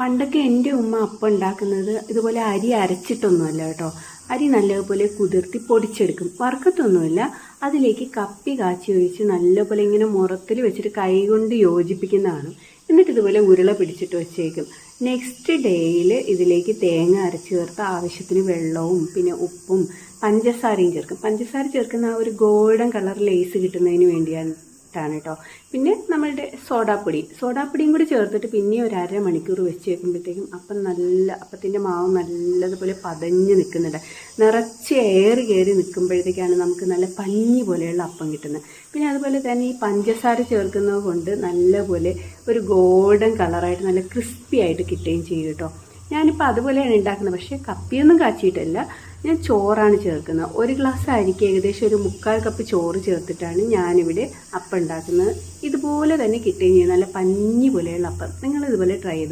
പണ്ടൊക്കെ എൻ്റെ ഉമ്മ അപ്പം ഉണ്ടാക്കുന്നത് ഇതുപോലെ അരി അരച്ചിട്ടൊന്നുമല്ല കേട്ടോ. അരി നല്ലതുപോലെ കുതിർത്തി പൊടിച്ചെടുക്കും, വറുക്കത്തൊന്നുമില്ല. അതിലേക്ക് കപ്പി കാച്ചി ഒഴിച്ച് നല്ലപോലെ ഇങ്ങനെ മുറത്തിൽ വെച്ചിട്ട് കൈ കൊണ്ട് യോജിപ്പിക്കുന്നതാണ്. എന്നിട്ട് ഇതുപോലെ ഉരുള പിടിച്ചിട്ട് വെച്ചേക്കും. നെക്സ്റ്റ് ഡേയിൽ ഇതിലേക്ക് തേങ്ങ അരച്ച് ചേർത്ത് ആവശ്യത്തിന് വെള്ളവും പിന്നെ ഉപ്പും പഞ്ചസാരയും ചേർക്കും. പഞ്ചസാര ചേർക്കുന്ന ആ ഒരു ഗോൾഡൻ കളർ ലേസ് കിട്ടുന്നതിന് വേണ്ടിയാണ് കേട്ടോ. പിന്നെ നമ്മളുടെ സോഡാപ്പൊടിയും കൂടി ചേർത്തിട്ട് പിന്നെ ഒരു അരമണിക്കൂർ വെച്ച് വെക്കുമ്പോഴത്തേക്കും അപ്പത്തിൻ്റെ മാവ് നല്ലതുപോലെ പതഞ്ഞ് നിൽക്കുന്നുണ്ട്. നിറച്ച് എയർ കയറി നിൽക്കുമ്പോഴത്തേക്കാണ് നമുക്ക് നല്ല പഞ്ഞി പോലെയുള്ള അപ്പം കിട്ടുന്നത്. പിന്നെ അതുപോലെ തന്നെ ഈ പഞ്ചസാര ചേർക്കുന്നത് കൊണ്ട് നല്ലപോലെ ഒരു ഗോൾഡൻ കളറായിട്ട് നല്ല ക്രിസ്പി ആയിട്ട് കിട്ടുകയും ചെയ്യും കേട്ടോ. ഞാനിപ്പോൾ അതുപോലെയാണ് ഉണ്ടാക്കുന്നത്. പക്ഷേ കപ്പിയൊന്നും കാച്ചിയിട്ടല്ല, ഞാൻ ചോറാണ് ചേർക്കുന്നത്. ഒരു ഗ്ലാസ് അരിക്ക് ഏകദേശം ഒരു 3/4 കപ്പ് ചോറ് ചേർത്തിട്ടാണ് ഞാനിവിടെ അപ്പം ഉണ്ടാക്കുന്നത്. ഇതുപോലെ തന്നെ കിട്ടുകയും ചെയ്യും, നല്ല പഞ്ഞി പോലെയുള്ള അപ്പം. നിങ്ങൾ ഇതുപോലെ ട്രൈ ചെയ്തു.